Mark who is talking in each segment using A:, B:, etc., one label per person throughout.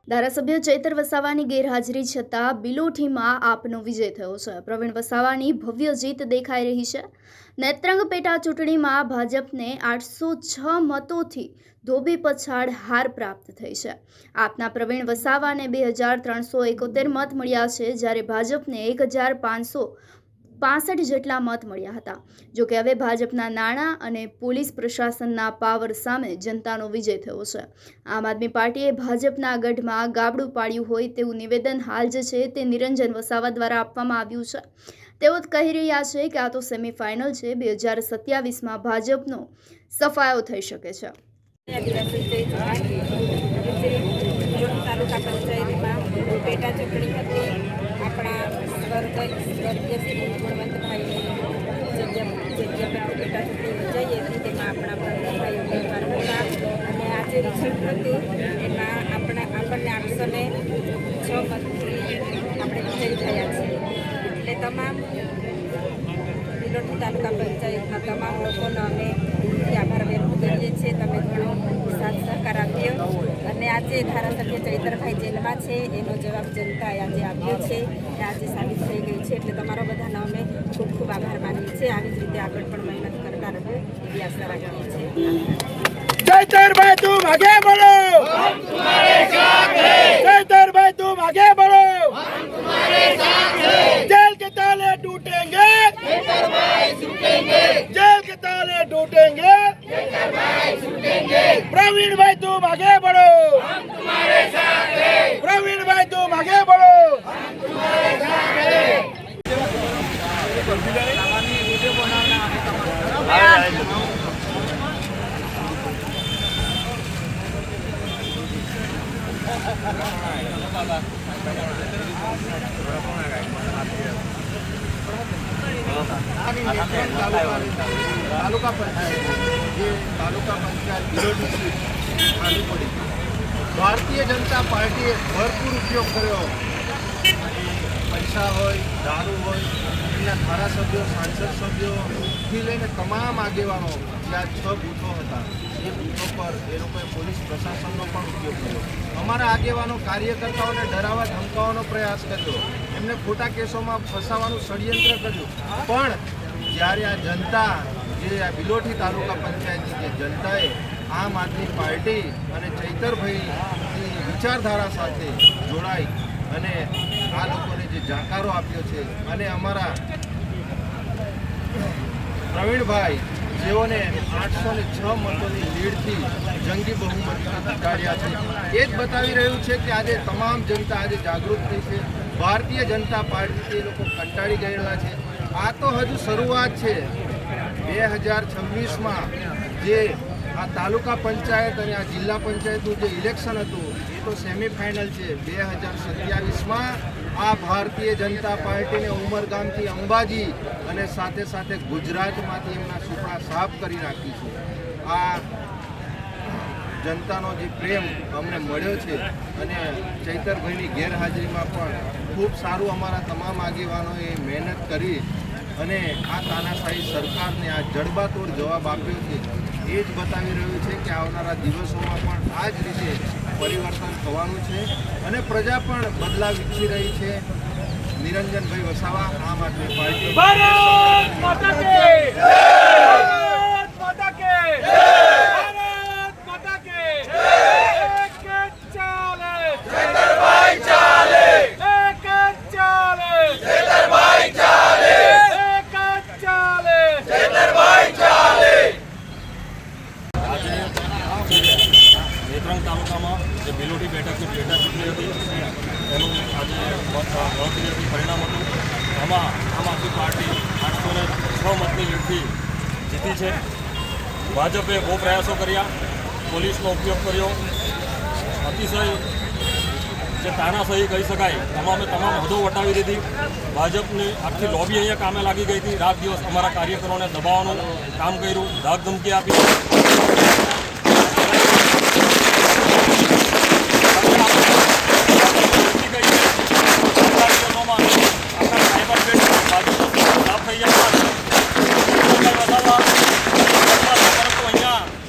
A: ધારાસભ્ય ચૈતર વસાવાની ગેરહાજરી છતાં બિલોઠીમાં આપનો વિજય થયો છે। પ્રવીણ વસાવાની ભવ્ય જીત દેખાઈ રહી છે। નેત્રંગ પેટા ચૂંટણીમાં ભાજપને 806 મતોથી ધોબી પછાડ હાર પ્રાપ્ત થઈ છે। આપના પ્રવીણ વસાવાને 2371 મત મળ્યા છે, જ્યારે ભાજપને 1565 જેટલા મત મળ્યા હતા। જોકે હવે ભાજપના નાણાં અને પોલીસ પ્રશાસનના પાવર સામે જનતાનો વિજય થયો છે। આમ આદમી પાર્ટીએ ભાજપના ગઢમાં ગાબડું પાડ્યું હોય તેવું નિવેદન હાલ જે છે તે નિરંજન વસાવા દ્વારા આપવામાં આવ્યું છે। તેઓ કહી રહ્યા છે કે આ તો સેમીફાઇનલ છે, 2027માં ભાજપનો સફાયો થઈ શકે છે।
B: તાલુકા પંચાયતમાં પેટા ચૂંટણી હતી। આપણા સ્વર્ગીય શ્રી ગુણવંતભાઈની જગ્યા પર પેટા ચૂંટણી યોજાઈ હતી, તેમાં આપણા પ્રવીણભાઈ ઉમેદવાર હતા અને આજે રિઝલ્ટ હતું એમાં આપણને 806 મતથી આપણે વિજયી થયા છીએ। એટલે તમામ બિલોઠી તાલુકા પંચાયતના તમામ લોકોનો અમે આભાર વ્યક્ત કરીએ છીએ। તમે ઘણો સાથ સહકાર આપ્યો અને આજે ધારાસભ્ય ચૈતરભાઈ જેલમાં છે એનો જવાબ જનતાએ આજે આપ્યો છે, એ આજે સાબિત થઈ ગયું છે। એટલે તમારો બધાનો અમે ખૂબ ખૂબ આભાર માનીએ છીએ। આવી જ રીતે આગળ પણ મહેનત કરતા રહો એવી આશા રાખીએ છીએ।
C: चैतरभाई तुम आगे बढ़ो, हम तुम्हारे साथ हैं। चैतरभाई तुम आगे बढ़ो, हम तुम्हारे साथ हैं। जेल के ताले टूटेंगे, चैतरभाई झुकेंगे। जेल के ताले टूटेंगे, चैतरभाई झुकेंगे। प्रवीण भाई तुम आगे बढ़ो, हम तुम्हारे साथ हैं। प्रवीण भाई तुम आगे बढ़ो, हम तुम्हारे साथ हैं।
D: तालुका पंचायत ये तालुका पंचायत बिलोटी सीट खाली पड़ी। भारतीय जनता पार्टी भरपूर उपयोग કર્યો। પૈસા હોય, દારૂ હોય, એના ધારાસભ્યો, સાંસદ સભ્યોથી લઈને તમામ આગેવાનો જ્યાં 6 બૂથો હતા એ બૂથો પર એ લોકોએ પોલીસ પ્રશાસનનો પણ ઉપયોગ કર્યો। અમારા આગેવાનો કાર્યકર્તાઓને ડરાવવા ધમકાવવાનો પ્રયાસ કર્યો, એમને ખોટા કેસોમાં ફસાવાનું ષડયંત્ર કર્યું। પણ જ્યારે આ જનતા જે આ બિલોઠી તાલુકા પંચાયતની જે જનતાએ આમ આદમી પાર્ટી અને ચૈતરભાઈની વિચારધારા સાથે જોડાઈ અને આ લોકોને જે જાકારો આપ્યો છે અને અમારા પ્રવીણભાઈ જેઓને 806 મતોની લીડથી જંગી બહુમતીથી જીતાડ્યા છે, એ જ બતાવી રહ્યું છે કે આજે તમામ જનતા આજે જાગૃત થઈ છે। ભારતીય જનતા પાર્ટીથી એ લોકો કંટાળી ગયેલા છે। આ તો હજુ શરૂઆત છે। 2026માં જે આ તાલુકા પંચાયત અને આ જિલ્લા પંચાયતનું જે ઇલેક્શન હતું એ તો સેમીફાઇનલ છે। 2027માં આ ભારતીય જનતા પાર્ટીને ઉમરગામથી અંબાજી અને સાથે સાથે ગુજરાતમાંથી એમના સુપડા સાફ કરી નાખીશું। આ જનતાનો જે પ્રેમ અમને મળ્યો છે અને ચૈતરભાઈની ગેરહાજરીમાં પણ ખૂબ સારું અમારા તમામ આગેવાનોએ મહેનત કરી અને આ તાનાશાહી સરકારને આ જડબાતોડ જવાબ આપ્યો છે। એ જ બતાવી રહ્યું છે કે આવનારા દિવસોમાં પણ આ જ રીતે પરિવર્તન થવાનું છે અને પ્રજા પણ બદલાવ ઈચ્છી રહી છે। નિરંજનભાઈ વસાવા, આમ આદમી પાર્ટી।
C: भारत माता के जय, भारत माता के जय, भारत माता के जय। एक चाले चैतरभाई चाले, एक चाले चैतरभाई चाले, एक चाले चैतरभाई चाले।
E: નેત્રંગ તાલુકામાં જે બિલોટી બેઠકની પેટા ચૂંટણી હતી એનું આજે મતગણતરી પરિણામ હતું। એમાં આમ આદમી પાર્ટી 806 મતની લીડથી જીતી છે। ભાજપે બહુ પ્રયાસો કર્યા, પોલીસનો ઉપયોગ કર્યો, અતિશય જે તાનાશાહી કહી શકાય તમામે તમામ હદો વટાવી દીધી। ભાજપની આખી લોબી અહીંયા કામે લાગી ગઈ હતી। રાત દિવસ અમારા કાર્યકરોને દબાવવાનું કામ કર્યું, ધાક ધમકી આપી।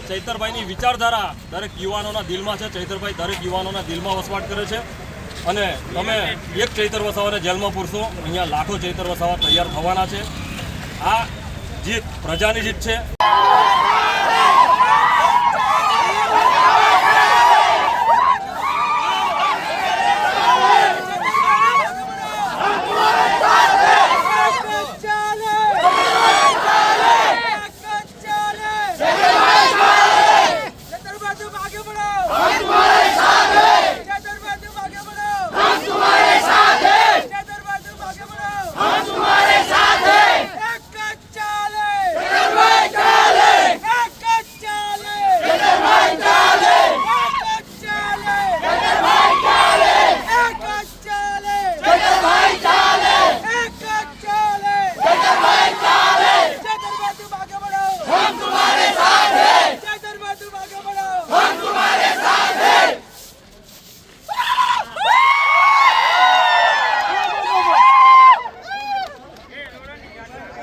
E: ચૈતરભાઈની વિચાર વિચારધારા દરેક યુવાનોના દિલમાં છે. ચૈતરભાઈ દરેક યુવાનોના દિલમાં વસવાટ કરે છે અને તમે એક ચૈતર વસાવાને જેલમાં પૂરશો, અહીંયા લાખો ચૈતર વસાવા તૈયાર થવાના છે. આ જીત પ્રજાની જીત છે.